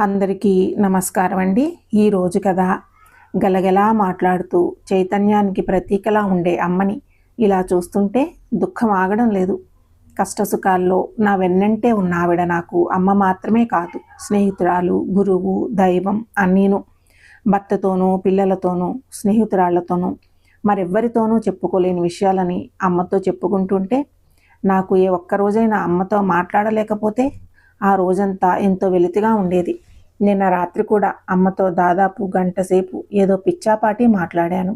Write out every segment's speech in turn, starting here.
అందరికీ నమస్కారం అండి. ఈరోజు కథ గలగలా మాట్లాడుతూ చైతన్యానికి ప్రతీకలా ఉండే అమ్మని ఇలా చూస్తుంటే దుఃఖం ఆగడం లేదు. కష్టసుఖాల్లో నా వెన్నంటే ఉన్న ఆవిడ నాకు అమ్మ మాత్రమే కాదు, స్నేహితురాలు, గురువు, దైవం అన్నీను. భర్తతోనూ, పిల్లలతోనూ, స్నేహితురాళ్లతోనూ, మరెవ్వరితోనూ చెప్పుకోలేని విషయాలని అమ్మతో చెప్పుకుంటుంటే నాకు ఏ ఒక్కరోజైనా అమ్మతో మాట్లాడలేకపోతే ఆ రోజంతా ఎంతో వెలితిగా ఉండేది. నిన్న రాత్రి కూడా అమ్మతో దాదాపు గంట సేపు ఏదో పిచ్చాపాటి మాట్లాడాను.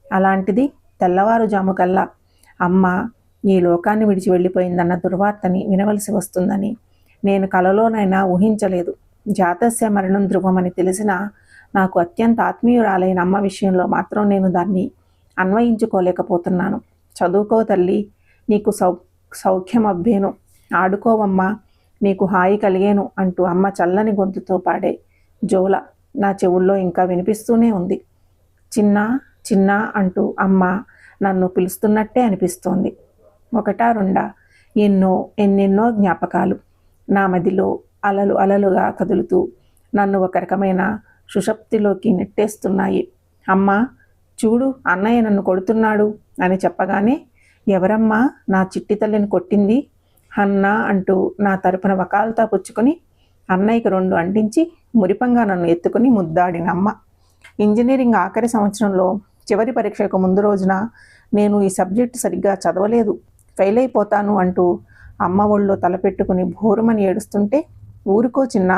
అలాంటిది తెల్లవారుజాము కల్లా అమ్మ ఈ లోకాన్ని విడిచి వెళ్ళిపోయిందన్న దుర్వార్తని వినవలసి వస్తుందని నేను కలలోనైనా ఊహించలేదు. జాతస్య మరణం ధ్రువమని తెలిసినా నాకు అత్యంత ఆత్మీయురాలైన అమ్మ విషయంలో మాత్రం నేను దాన్ని అన్వయించుకోలేకపోతున్నాను. చదువుకో తల్లి, నీకు సౌఖ్యం అబ్బేను, ఆడుకోవమ్మా, నీకు హాయి కలిగేను అంటూ అమ్మ చల్లని గొంతుతో పాడే జోల నా చెవుల్లో ఇంకా వినిపిస్తూనే ఉంది. చిన్న చిన్న అంటూ అమ్మ నన్ను పిలుస్తున్నట్టే అనిపిస్తోంది. ఒకటా రెండా, ఎన్నెన్నో జ్ఞాపకాలు నా మదిలో అలలు అలలుగా కదులుతూ నన్ను ఒక రకమైన సుషప్తిలోకి నెట్టేస్తున్నాయి. అమ్మ చూడు, అన్నయ్య నన్ను కొడుతున్నాడు అని చెప్పగానే, ఎవరమ్మా నా చిట్టి తల్లిని కొట్టింది అన్నా అంటూ నా తరపున వకాల్తా పుచ్చుకొని అన్నయ్యకి 2 అంటించి మురిపంగా నన్ను ఎత్తుకుని ముద్దాడిన అమ్మ. ఇంజనీరింగ్ ఆఖరి సంవత్సరంలో చివరి పరీక్షకు ముందు రోజున నేను ఈ సబ్జెక్టు సరిగ్గా చదవలేదు, ఫెయిల్ అయిపోతాను అంటూ అమ్మ ఒళ్ళో తలపెట్టుకుని భోరుమని ఏడుస్తుంటే, ఊరుకో చిన్న,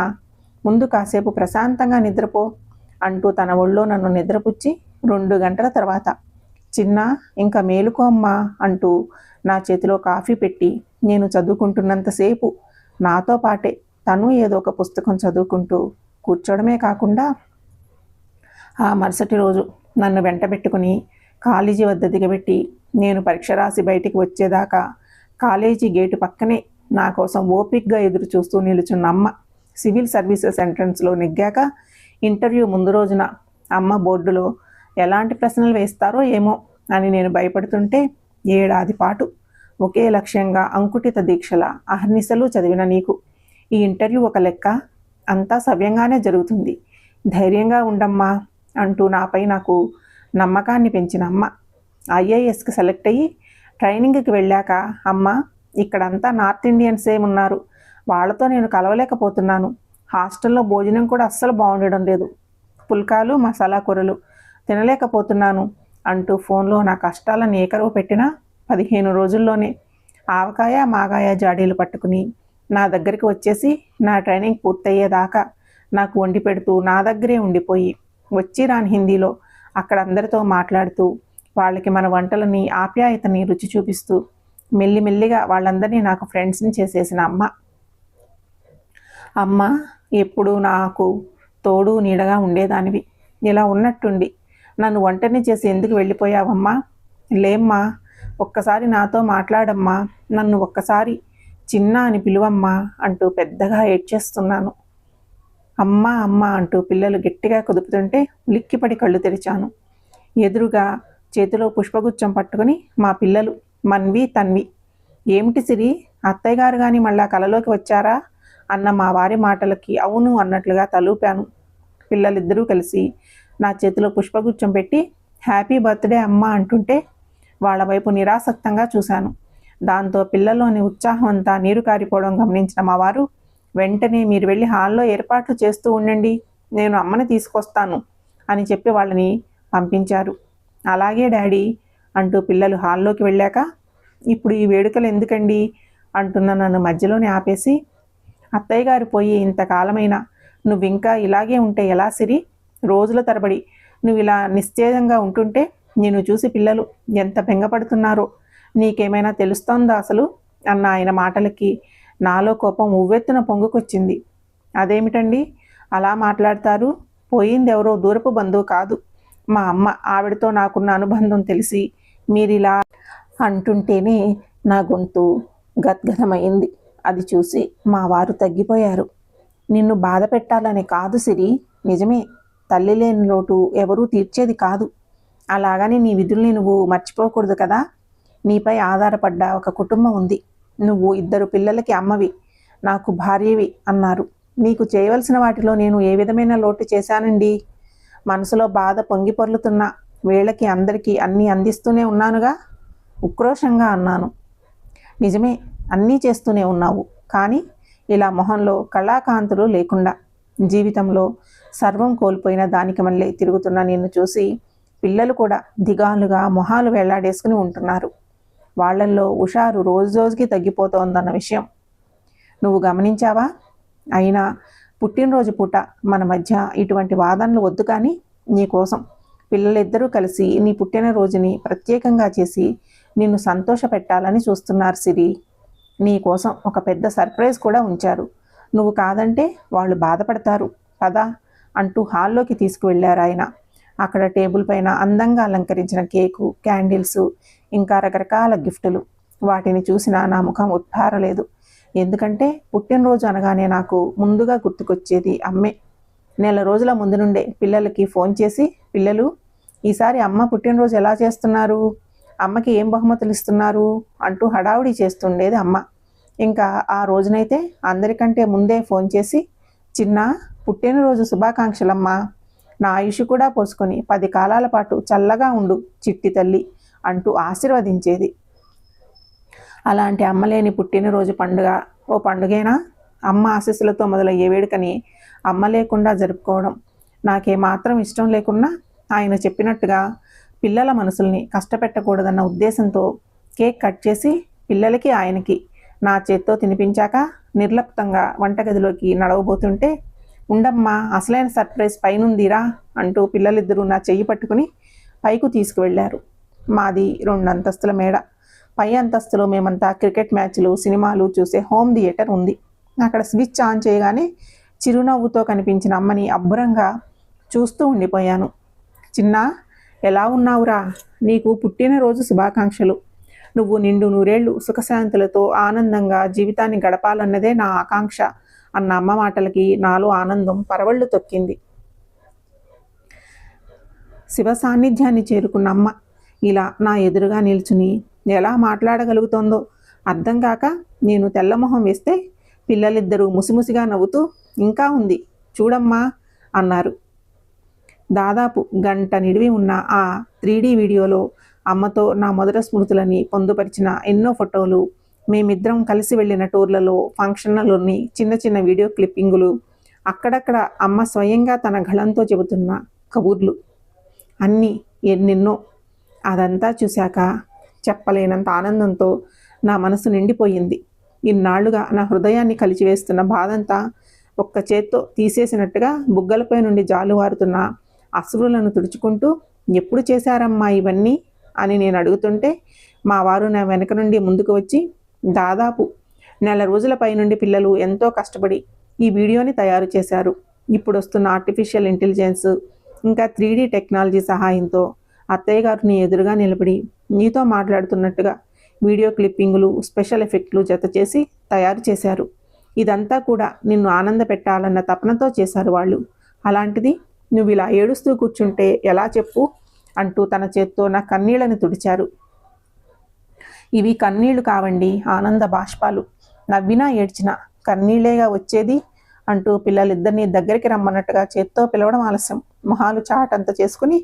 ముందు కాసేపు ప్రశాంతంగా నిద్రపో అంటూ తన ఒళ్ళో నన్ను నిద్రపుచ్చి 2 గంటల తర్వాత, చిన్న ఇంకా మేలుకో అమ్మా అంటూ నా చేతిలో కాఫీ పెట్టి నేను చదువుకుంటున్నంతసేపు నాతో పాటే తను ఏదో ఒక పుస్తకం చదువుకుంటూ కూర్చోవడమే కాకుండా ఆ మరుసటి రోజు నన్ను వెంటబెట్టుకుని కాలేజీ వద్ద దిగబెట్టి నేను పరీక్ష రాసి బయటికి వచ్చేదాకా కాలేజీ గేటు పక్కనే నా కోసం ఓపిక్గా ఎదురు చూస్తూ నిలుచున్న అమ్మ. సివిల్ సర్వీసెస్ ఎంట్రన్స్లో నెగ్గాక ఇంటర్వ్యూ ముందు రోజున అమ్మ బోర్డులో ఎలాంటి ప్రశ్నలు వేస్తారో ఏమో అని నేను భయపడుతుంటే, ఏడాది పాటు ఒకే లక్ష్యంగా అంకుటిత దీక్షల అహర్నిశలు చదివిన నీకు ఈ ఇంటర్వ్యూ ఒక లెక్క, అంతా సవ్యంగానే జరుగుతుంది, ధైర్యంగా ఉండమ్మా అంటూ నాపై నాకు నమ్మకాన్ని పెంచిన అమ్మ. ఐఏఎస్కి సెలెక్ట్ అయ్యి ట్రైనింగ్కి వెళ్ళాక, అమ్మ ఇక్కడంతా నార్త్ ఇండియన్సే ఉన్నారు, వాళ్ళతో నేను కలవలేకపోతున్నాను, హాస్టల్లో భోజనం కూడా అస్సలు బాగుండడం లేదు, పుల్కాలు మసాలా కూరలు తినలేకపోతున్నాను అంటూ ఫోన్లో నా కష్టాలను ఏకరువు పెట్టినా 15 రోజుల్లోనే ఆవకాయ మాగాయ జాడీలు పట్టుకుని నా దగ్గరికి వచ్చేసి నా ట్రైనింగ్ పూర్తయ్యేదాకా నాకు వండి పెడుతూ నా దగ్గరే ఉండిపోయి వచ్చి రాని హిందీలో అక్కడ అందరితో మాట్లాడుతూ వాళ్ళకి మన వంటలని ఆప్యాయతని రుచి చూపిస్తూ మెల్లిమెల్లిగా వాళ్ళందరినీ నాకు ఫ్రెండ్స్ని చేసేసిన అమ్మ. అమ్మ ఎప్పుడూ నాకు తోడు నీడగా ఉండేదానివి. ఇలా ఉన్నట్టుండి నన్ను ఒంటరిని చేసి ఎందుకు వెళ్ళిపోయావమ్మా? లేమ్మా, ఒక్కసారి నాతో మాట్లాడమ్మా, నన్ను ఒక్కసారి చిన్న అని పిలువమ్మా అంటూ పెద్దగా ఏడ్చేస్తున్నాను. అమ్మ అమ్మ అంటూ పిల్లలు గట్టిగా కుదుపుతుంటే ఉలిక్కిపడి కళ్ళు తెరిచాను. ఎదురుగా చేతిలో పుష్పగుచ్చం పట్టుకుని మా పిల్లలు మన్వి, తన్వి. ఏమిటి సిరి, అత్తయ్య గారు కానీ మళ్ళా కలలోకి వచ్చారా అన్న మా వారి మాటలకి అవును అన్నట్లుగా తలూపాను. పిల్లలిద్దరూ కలిసి నా చేతిలో పుష్పగుచ్చం పెట్టి హ్యాపీ బర్త్డే అమ్మ అంటుంటే వాళ్ళ వైపు నిరాసక్తంగా చూశాను. దాంతో పిల్లల్లోని ఉత్సాహం అంతా నీరు కారిపోవడం గమనించిన మా వారు, వెంటనే మీరు వెళ్ళి హాల్లో ఏర్పాట్లు చేస్తూ ఉండండి, నేను అమ్మని తీసుకొస్తాను అని చెప్పి వాళ్ళని పంపించారు. అలాగే డాడీ అంటూ పిల్లలు హాల్లోకి వెళ్ళాక, ఇప్పుడు ఈ వేడుకలు ఎందుకండి అంటున్న నన్ను మధ్యలోనే ఆపేసి, అత్తయ్య గారు పోయి ఇంతకాలమైనా నువ్వు ఇంకా ఇలాగే ఉంటే ఎలా సిరి, రోజుల తరబడి నువ్వు ఇలా నిశ్చేదంగా ఉంటుంటే నేను చూసి పిల్లలు ఎంత బెంగపడుతున్నారో నీకేమైనా తెలుస్తోందా అసలు అన్న ఆయన మాటలకి నాలో కోపం ఉవ్వెత్తున పొంగుకొచ్చింది. అదేమిటండి అలా మాట్లాడతారు, పోయింది ఎవరో దూరపు బంధువు కాదు, మా అమ్మ, ఆవిడతో నాకున్న అనుబంధం తెలిసి మీరిలా అంటుంటేనే నా గొంతు గద్గదమైంది. అది చూసి మా వారు తగ్గిపోయారు. నిన్ను బాధ పెట్టాలని కాదు సిరి, నిజమే, తల్లి లేని లోటు ఎవరూ తీర్చేది కాదు, అలాగని నీ విధుల్ని నువ్వు మర్చిపోకూడదు కదా, నీపై ఆధారపడ్డ ఒక కుటుంబం ఉంది, నువ్వు 2 పిల్లలకి అమ్మవి, నాకు భార్యవి అన్నారు. నీకు చేయవలసిన వాటిలో నేను ఏ విధమైన లోటు చేశానండి? మనసులో బాధ పొంగి పొర్లుతున్న వేళకి అందరికీ అన్నీ అందిస్తూనే ఉన్నానుగా, ఉక్రోషంగా అన్నాను. నిజమే, అన్నీ చేస్తూనే ఉన్నావు, కానీ ఇలా మొహంలో కళాకాంతులు లేకుండా జీవితంలో సర్వం కోల్పోయిన దానికి మళ్ళీ తిరుగుతున్న నిన్ను చూసి పిల్లలు కూడా దిగాలుగా మొహాలు వేలాడేసుకుని ఉంటున్నారు. వాళ్లల్లో హుషారు రోజు రోజుకి తగ్గిపోతోందన్న విషయం నువ్వు గమనించావా? అయినా పుట్టినరోజు పూట మన మధ్య ఇటువంటి వాదనలు వద్దు, కానీ నీకోసం పిల్లలిద్దరూ కలిసి నీ పుట్టినరోజుని ప్రత్యేకంగా చేసి నిన్ను సంతోష పెట్టాలని చూస్తున్నారు సిరి. నీ కోసం ఒక పెద్ద సర్ప్రైజ్ కూడా ఉంచారు. నువ్వు కాదంటే వాళ్ళు బాధపడతారు పదా అంటూ హాల్లోకి తీసుకువెళ్ళారు ఆయన. అక్కడ టేబుల్ పైన అందంగా అలంకరించిన కేకు, క్యాండిల్స్, ఇంకా రకరకాల గిఫ్టులు. వాటిని చూసినా నా ముఖం ఉత్పారలేదు. ఎందుకంటే పుట్టినరోజు అనగానే నాకు ముందుగా గుర్తుకొచ్చేది అమ్మే. నెల రోజుల ముందు నుండే పిల్లలకి ఫోన్ చేసి, పిల్లలు ఈసారి అమ్మ పుట్టినరోజు ఎలా చేస్తున్నారు, అమ్మకి ఏం బహుమతులు ఇస్తున్నారు అంటూ హడావుడి చేస్తుండేది అమ్మ. ఇంకా ఆ రోజునైతే అందరికంటే ముందే ఫోన్ చేసి, చిన్న పుట్టినరోజు శుభాకాంక్షలమ్మా, నా ఆయుష్ కూడా పోసుకొని 10 కాలాల పాటు చల్లగా ఉండు చిట్టి తల్లి అంటూ ఆశీర్వదించేది. అలాంటి అమ్మలేని పుట్టినరోజు పండుగ ఓ పండుగేనా? అమ్మ ఆశీస్సులతో మొదలయ్యే వేడుకని అమ్మ లేకుండా జరుపుకోవడం నాకేమాత్రం ఇష్టం లేకున్నా, ఆయన చెప్పినట్టుగా పిల్లల మనసుల్ని కష్టపెట్టకూడదన్న ఉద్దేశంతో కేక్ కట్ చేసి పిల్లలకి ఆయనకి నా చేత్తో తినిపించాక నిర్లిప్తంగా వంటగదిలోకి నడవబోతుంటే, ఉండమ్మా, అసలైన సర్ప్రైజ్ పైనుందిరా అంటూ పిల్లలిద్దరూ నా చెయ్యి పట్టుకుని పైకు తీసుకువెళ్లారు. మాది 2 అంతస్తుల మేడ. పై అంతస్తులో మేమంతా క్రికెట్ మ్యాచ్లు, సినిమాలు చూసే హోమ్ థియేటర్ ఉంది. అక్కడ స్విచ్ ఆన్ చేయగానే చిరునవ్వుతో కనిపించిన అమ్మని అబ్బురంగా చూస్తూ ఉండిపోయాను. చిన్న, ఎలా ఉన్నావురా? నీకు పుట్టినరోజు శుభాకాంక్షలు. నువ్వు నిండు నూరేళ్లు సుఖశాంతులతో ఆనందంగా జీవితాన్ని గడపాలన్నదే నా ఆకాంక్ష అన్న అమ్మ మాటలకి నాలో ఆనందం పరవళ్ళు తొక్కింది. శివ సాన్నిధ్యాన్ని చేరుకున్న అమ్మ ఇలా నా ఎదురుగా నిల్చుని ఎలా మాట్లాడగలుగుతోందో అర్థం కాక నేను తెల్లమొహం వేస్తే పిల్లలిద్దరూ ముసిముసిగా నవ్వుతూ, ఇంకా ఉంది చూడమ్మా అన్నారు. దాదాపు గంట నిడివి ఉన్న ఆ 3D వీడియోలో అమ్మతో నా మొదటి స్మృతులని పొందుపరిచిన ఎన్నో ఫోటోలు, మేమిద్దరం కలిసి వెళ్ళిన టూర్లలో, ఫంక్షన్లలోని చిన్న చిన్న వీడియో క్లిప్పింగులు, అక్కడక్కడ అమ్మ స్వయంగా తన గళంతో చెబుతున్న కబుర్లు, అన్నీ ఎన్నెన్నో. అదంతా చూశాక చెప్పలేనంత ఆనందంతో నా మనసు నిండిపోయింది. ఇన్నాళ్లుగా నా హృదయాన్ని కలిచివేస్తున్న బాధంతా ఒక్క చేత్తో తీసేసినట్టుగా బుగ్గలపై నుండి జాలువారుతున్న అశ్రులను తుడుచుకుంటూ, ఎప్పుడు చేశారమ్మా ఇవన్నీ అని నేను అడుగుతుంటే మా వారు నా వెనక నుండి ముందుకు వచ్చి, దాదాపు నెల రోజుల పై నుండి పిల్లలు ఎంతో కష్టపడి ఈ వీడియోని తయారు చేశారు. ఇప్పుడు వస్తున్న ఆర్టిఫిషియల్ ఇంటెలిజెన్స్ ఇంకా 3D టెక్నాలజీ సహాయంతో అత్తయ్య గారిని ఎదురుగా నిలబడి నీతో మాట్లాడుతున్నట్టుగా వీడియో క్లిప్పింగులు, స్పెషల్ ఎఫెక్ట్లు జత చేసి తయారు చేశారు. ఇదంతా కూడా నిన్ను ఆనంద పెట్టాలన్న తపనతో చేశారు వాళ్ళు. అలాంటిది నువ్వు ఇలా ఏడుస్తూ కూర్చుంటే ఎలా చెప్పు అంటూ తన చేత్తో నా కన్నీళ్లను తుడిచారు. ఇవి కన్నీళ్లు కావండి, ఆనంద బాష్పాలు. నవ్వినా ఏడ్చినా కన్నీళ్లేగా వచ్చేది అంటూ పిల్లలిద్దరినీ దగ్గరికి రమ్మన్నట్టుగా చేత్తో పిలవడం ఆలస్యం. మొహాలు చాటంత చేసుకుని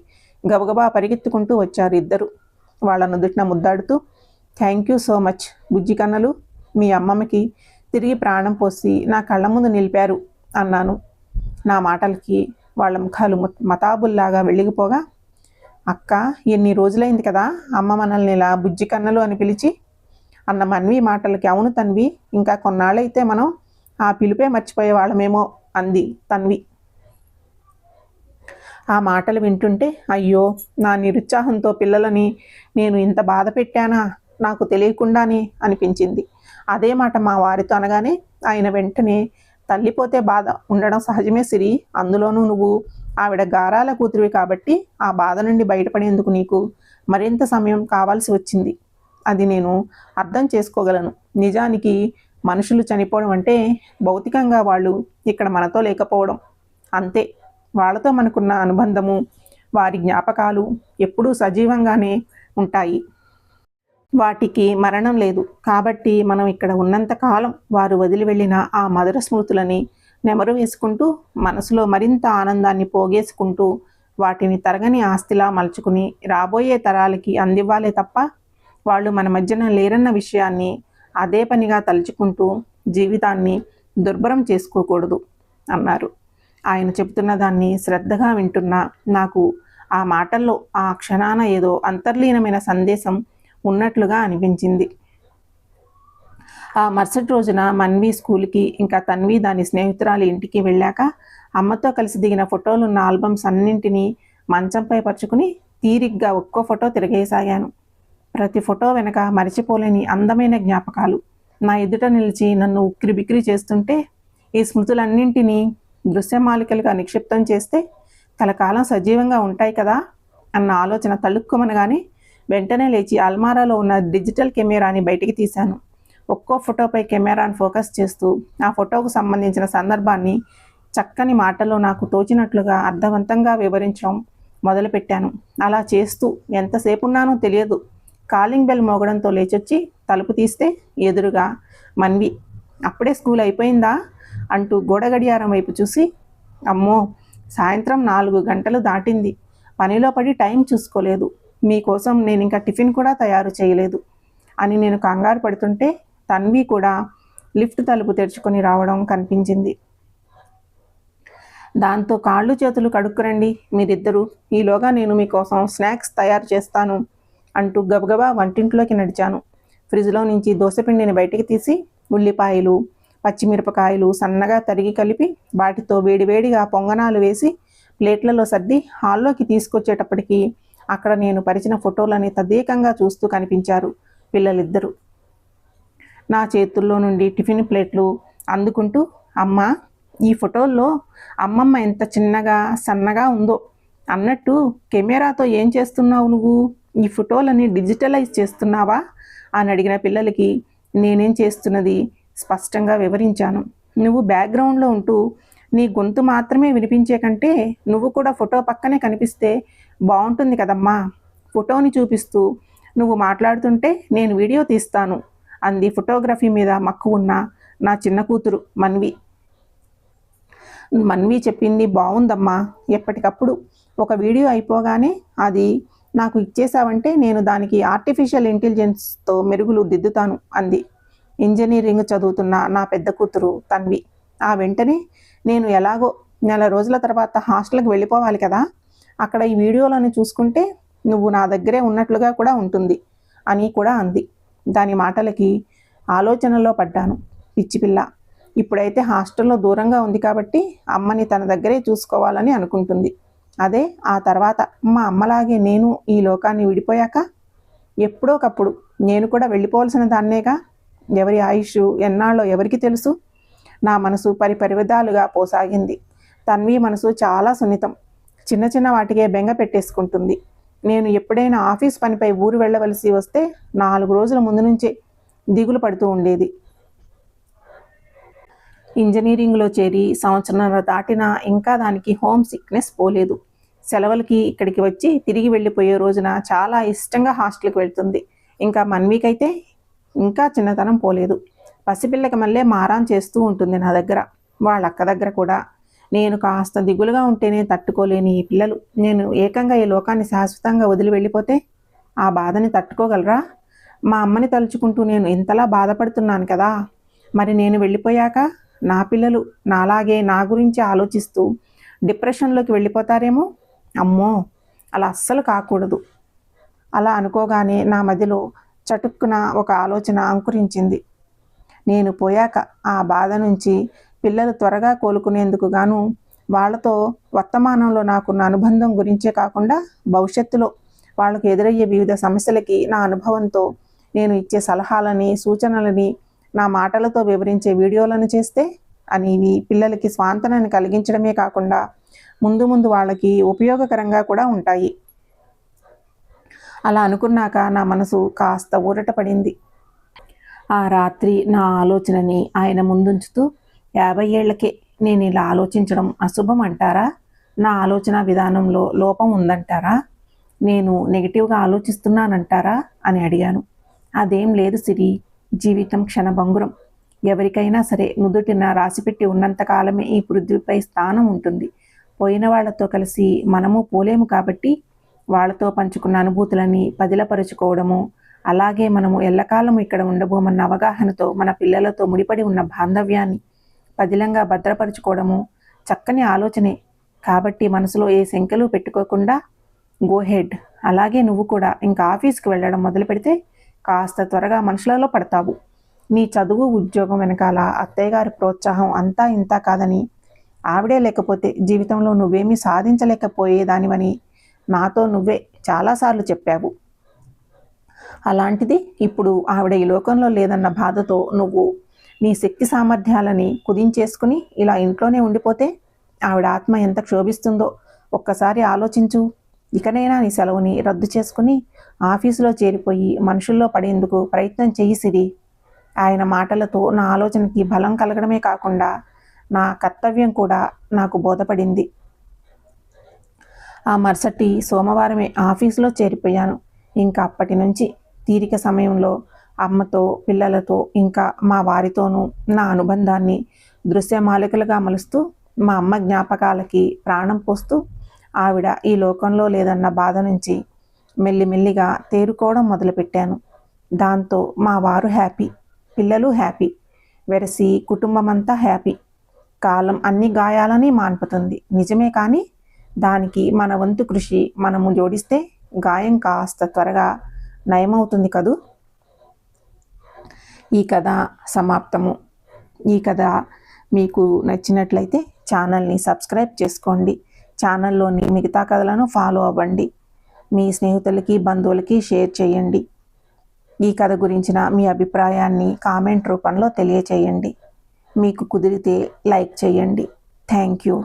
గబగబా పరిగెత్తుకుంటూ వచ్చారు ఇద్దరు. వాళ్ళ నుదుటిన ముద్దాడుతూ, థ్యాంక్ యూ సో మచ్ బుజ్జి కన్నలు, మీ అమ్మమ్మకి తిరిగి ప్రాణం పోసి నా కళ్ళ ముందు నిలిపారు అన్నాను. నా మాటలకి వాళ్ళ ముఖాలు మతాబుల్లాగా వెలిగిపోగా, అక్క, ఎన్ని రోజులైంది కదా అమ్మ మనల్ని ఇలా బుజ్జి కన్నలు అని పిలిచి అన్న మన్వి మాటలకి, అవును తన్వి, ఇంకా కొన్నాళ్ళైతే మనం ఆ పిలుపే మర్చిపోయే వాళ్ళమేమో అంది తన్వి. ఆ మాటలు వింటుంటే అయ్యో, నా నిరుత్సాహంతో పిల్లలని నేను ఇంత బాధ పెట్టానా నాకు తెలియకుండానే అనిపించింది. అదే మాట మా వారితో అనగానే ఆయన వెంటనే, తల్లిపోతే బాధ ఉండడం సహజమే సిరి, అందులోనూ నువ్వు ఆవిడ గారాల కూతురివి కాబట్టి ఆ బాధ నుండి బయటపడేందుకు నీకు మరింత సమయం కావాల్సి వచ్చింది. అది నేను అర్థం చేసుకోగలను. నిజానికి మనుషులు చనిపోవడం అంటే భౌతికంగా వాళ్ళు ఇక్కడ మనతో లేకపోవడం అంతే. వాళ్ళతో మనకున్న అనుబంధము, వారి జ్ఞాపకాలు ఎప్పుడూ సజీవంగానే ఉంటాయి. వాటికి మరణం లేదు. కాబట్టి మనం ఇక్కడ ఉన్నంతకాలం వారు వదిలి వెళ్ళిన ఆ మధుర స్మృతులని నెమరు వేసుకుంటూ మనసులో మరింత ఆనందాన్ని పోగేసుకుంటూ వాటిని తరగని ఆస్తిలా మలుచుకుని రాబోయే తరాలకి అందివ్వాలే తప్ప వాళ్ళు మన మధ్యన లేరన్న విషయాన్ని అదే పనిగా తలుచుకుంటూ జీవితాన్ని దుర్భరం చేసుకోకూడదు అన్నారు. ఆయన చెబుతున్న దాన్ని శ్రద్ధగా వింటున్నా నాకు ఆ మాటల్లో ఆ క్షణాన ఏదో అంతర్లీనమైన సందేశం ఉన్నట్లుగా అనిపించింది. ఆ మరుసటి రోజున మన్వి స్కూల్కి, ఇంకా తన్వి దాని స్నేహితురాలి ఇంటికి వెళ్ళాక అమ్మతో కలిసి దిగిన ఫోటోలున్న ఆల్బమ్స్ అన్నింటినీ మంచంపై పరుచుకుని తీరిగ్గా ఒక్కో ఫోటో తిరిగేసాగాను. ప్రతి ఫోటో వెనక మరిచిపోలేని అందమైన జ్ఞాపకాలు నా ఎదుట నిలిచి నన్ను ఉక్కిరి బిక్కిరి చేస్తుంటే, ఈ స్మృతులన్నింటినీ దృశ్యమాలికలుగా నిక్షిప్తం చేస్తే కలకాలం సజీవంగా ఉంటాయి కదా అన్న ఆలోచన తళుక్కుమనగానే వెంటనే లేచి అల్మారాలో ఉన్న డిజిటల్ కెమెరాని బయటికి తీశాను. ఒక్కో ఫోటోపై కెమెరాను ఫోకస్ చేస్తూ ఆ ఫోటోకు సంబంధించిన సందర్భాన్ని చక్కని మాటల్లో నాకు తోచినట్లుగా అర్థవంతంగా వివరించడం మొదలుపెట్టాను. అలా చేస్తూ ఎంతసేపు ఉన్నానో తెలియదు. కాలింగ్ బెల్ మోగడంతో లేచొచ్చి తలుపు తీస్తే ఎదురుగా మన్వి. అప్పుడే స్కూల్ అయిపోయిందా అంటూ గోడ గడియారం వైపు చూసి, అమ్మో సాయంత్రం 4 గంటలు దాటింది, పనిలో పడి టైం చూసుకోలేదు, మీకోసం నేను ఇంకా టిఫిన్ కూడా తయారు చేయలేదు అని నేను కంగారు పడుతుంటే తన్వి కూడా లిఫ్ట్ తలుపు తెరుచుకొని రావడం కనిపించింది. దాంతో కాళ్ళు చేతులు కడుక్కురండి మీరిద్దరూ, ఈలోగా నేను మీకోసం స్నాక్స్ తయారు చేస్తాను అంటూ గబగబా వంటింట్లోకి నడిచాను. ఫ్రిడ్జ్లో నుంచి దోసపిండిని బయటికి తీసి ఉల్లిపాయలు, పచ్చిమిరపకాయలు సన్నగా తరిగి కలిపి వాటితో వేడివేడిగా పొంగనాలు వేసి ప్లేట్లలో సర్ది హాల్లోకి తీసుకొచ్చేటప్పటికి అక్కడ నేను పరిచిన ఫోటోలని తదేకంగా చూస్తూ కనిపించారు పిల్లలిద్దరూ. నా చేతుల్లో నుండి టిఫిన్ ప్లేట్లు అందుకుంటూ, అమ్మా ఈ ఫోటోల్లో అమ్మమ్మ ఎంత చిన్నగా సన్నగా ఉందో, అన్నట్టు కెమెరాతో ఏం చేస్తున్నావు నువ్వు, ఈ ఫోటోలని డిజిటలైజ్ చేస్తున్నావా అని అడిగిన పిల్లలకి నేనేం చేస్తున్నది స్పష్టంగా వివరించాను. నువ్వు బ్యాక్గ్రౌండ్లో ఉంటూ నీ గొంతు మాత్రమే వినిపించే కంటే నువ్వు కూడా ఫోటో పక్కనే కనిపిస్తే బాగుంటుంది కదమ్మా, ఫోటోని చూపిస్తూ నువ్వు మాట్లాడుతుంటే నేను వీడియో తీస్తాను అంది ఫోటోగ్రఫీ మీద మక్కువ ఉన్న నా చిన్న కూతురు మన్వి. మన్వి చెప్పింది బాగుందమ్మా, ఎప్పటికప్పుడు ఒక వీడియో అయిపోగానే అది నాకు ఇచ్చేసావంటే నేను దానికి ఆర్టిఫిషియల్ ఇంటెలిజెన్స్తో మెరుగులు దిద్దుతాను అంది ఇంజనీరింగ్ చదువుతున్న నా పెద్ద కూతురు తన్వి. ఆ వెంటనే నేను ఎలాగో నెల రోజుల తర్వాత హాస్టల్కి వెళ్ళిపోవాలి కదా, అక్కడ ఈ వీడియోలను చూసుకుంటే నువ్వు నా దగ్గరే ఉన్నట్లుగా కూడా ఉంటుంది అని కూడా అంది. దాని మాటలకి ఆలోచనలో పడ్డాను. పిచ్చిపిల్ల, ఇప్పుడైతే హాస్టల్లో దూరంగా ఉంది కాబట్టి అమ్మని తన దగ్గరే చూసుకోవాలని అనుకుంటుంది. అదే ఆ తర్వాత మా అమ్మలాగే నేను ఈ లోకాన్ని విడిపోయాక ఎప్పుడోకప్పుడు నేను కూడా వెళ్ళిపోవాల్సిన దాన్నేగా. ఎవరి ఆయుష్ ఎన్నాళ్ళో ఎవరికి తెలుసు. నా మనసు పరివిధాలుగా పోసాగింది. తన్వి మనసు చాలా సున్నితం. చిన్న చిన్న వాటికే బెంగ పెట్టేసుకుంటుంది. నేను ఎప్పుడైనా ఆఫీస్ పనిపై ఊరు వెళ్ళవలసి వస్తే 4 రోజుల ముందు నుంచే దిగులు పడుతూ ఉండేది. ఇంజనీరింగ్లో చేరి సంవత్సరంన్నర దాటినా ఇంకా దానికి హోమ్ సిక్నెస్ పోలేదు. సెలవులకి ఇక్కడికి వచ్చి తిరిగి వెళ్ళిపోయే రోజున చాలా ఇష్టంగా హాస్టల్కి వెళ్తుంది. ఇంకా మన్వికైతే ఇంకా చిన్నతనం పోలేదు. పసిపిల్లకి మళ్ళీ మారాన్ చేస్తూ ఉంటుంది నా దగ్గర, వాళ్ళ అక్క దగ్గర కూడా. నేను కాస్త దిగులుగా ఉంటేనే తట్టుకోలేని ఈ పిల్లలు నేను ఏకంగా ఈ లోకాన్ని శాశ్వతంగా వదిలి వెళ్ళిపోతే ఆ బాధని తట్టుకోగలరా? మా అమ్మని తలుచుకుంటూ నేను ఇంతలా బాధపడుతున్నాను కదా, మరి నేను వెళ్ళిపోయాక నా పిల్లలు నాలాగే నా గురించి ఆలోచిస్తూ డిప్రెషన్లోకి వెళ్ళిపోతారేమో. అమ్మో, అలా అస్సలు కాకూడదు. అలా అనుకోగానే నా మధ్యలో చటుక్కున ఒక ఆలోచన అంకురించింది. నేను పోయాక ఆ బాధ నుంచి పిల్లలు త్వరగా కోలుకునేందుకు గాను వాళ్ళతో వర్తమానంలో నాకున్న అనుబంధం గురించే కాకుండా భవిష్యత్తులో వాళ్ళకు ఎదురయ్యే వివిధ సమస్యలకి నా అనుభవంతో నేను ఇచ్చే సలహాలని, సూచనలని నా మాటలతో వివరించే వీడియోలను చేస్తే అనేవి పిల్లలకి స్వాంతనాన్ని కలిగించడమే కాకుండా ముందు ముందు వాళ్ళకి ఉపయోగకరంగా కూడా ఉంటాయి. అలా అనుకున్నాక నా మనసు కాస్త ఊరట పడింది. ఆ రాత్రి నా ఆలోచనని ఆయన ముందుంచుతూ, 50 ఏళ్లకే నేను ఇలా ఆలోచించడం అశుభం అంటారా? నా ఆలోచన విధానంలో లోపం ఉందంటారా? నేను నెగిటివ్గా ఆలోచిస్తున్నానంటారా అని అడిగాను. అదేం లేదు సిరి, జీవితం క్షణభంగురం. ఎవరికైనా సరే నుదుటిన రాసిపెట్టి ఉన్నంతకాలమే ఈ పృథ్వీపై స్థానం ఉంటుంది. పోయిన వాళ్లతో కలిసి మనము పోలేము కాబట్టి వాళ్ళతో పంచుకున్న అనుభూతులని పదిలపరుచుకోవడము, అలాగే మనము ఎల్లకాలము ఇక్కడ ఉండబోమన్న అవగాహనతో మన పిల్లలతో ముడిపడి ఉన్న బాంధవ్యాన్ని పదిలంగా భద్రపరుచుకోవడము చక్కని ఆలోచనే. కాబట్టి మనసులో ఏ శంకలు పెట్టుకోకుండా గో హెడ్. అలాగే నువ్వు కూడా ఇంకా ఆఫీస్కి వెళ్ళడం మొదలు పెడితే కాస్త త్వరగా మనుషులలో పడతావు. నీ చదువు ఉద్యోగం వెనకాల అత్తయ్య గారి ప్రోత్సాహం అంతా ఇంత కాదని, ఆవిడే లేకపోతే జీవితంలో నువ్వేమీ సాధించలేకపోయేదానివని నాతో నువ్వే చాలాసార్లు చెప్పావు. అలాంటిది ఇప్పుడు ఆవిడ ఈ లోకంలో లేదన్న బాధతో నువ్వు నీ శక్తి సామర్థ్యాలని కుదించేసుకుని ఇలా ఇంట్లోనే ఉండిపోతే ఆవిడ ఆత్మ ఎంత క్షోభిస్తుందో ఒక్కసారి ఆలోచించు. ఇకనైనా నీ సెలవుని రద్దు చేసుకుని ఆఫీసులో చేరిపోయి మనుషుల్లో పడేందుకు ప్రయత్నం చెయ్యి సిరి. ఆయన మాటలతో నా ఆలోచనకి బలం కలగడమే కాకుండా నా కర్తవ్యం కూడా నాకు బోధపడింది. ఆ మరుసటి సోమవారమే ఆఫీసులో చేరిపోయాను. ఇంకా అప్పటి నుంచి తీరిక సమయంలో అమ్మతో, పిల్లలతో, ఇంకా మా వారితోనూ నా అనుబంధాన్ని దృశ్యమాలికలుగా మలుస్తూ మా అమ్మ జ్ఞాపకాలకి ప్రాణం పోస్తూ ఆవిడ ఈ లోకంలో లేదన్న బాధ నుంచి మెల్లిమెల్లిగా తేరుకోవడం మొదలుపెట్టాను. దాంతో మా వారు హ్యాపీ, పిల్లలు హ్యాపీ, వెరసి కుటుంబమంతా హ్యాపీ. కాలం అన్ని గాయాలని మాన్పుతుంది నిజమే, కానీ దానికి మన వంతు కృషి మనము జోడిస్తే గాయం కాస్త త్వరగా నయమవుతుంది కదూ. ఈ కథ సమాప్తము. ఈ కథ మీకు నచ్చినట్లయితే ఛానల్ని సబ్స్క్రైబ్ చేసుకోండి. ఛానల్లోని మిగతా కథలను ఫాలో అవ్వండి. మీ స్నేహితులకి, బంధువులకి షేర్ చేయండి. ఈ కథ గురించిన మీ అభిప్రాయాన్ని కామెంట్ రూపంలో తెలియచేయండి. మీకు కుదిరితే లైక్ చేయండి. Thank you.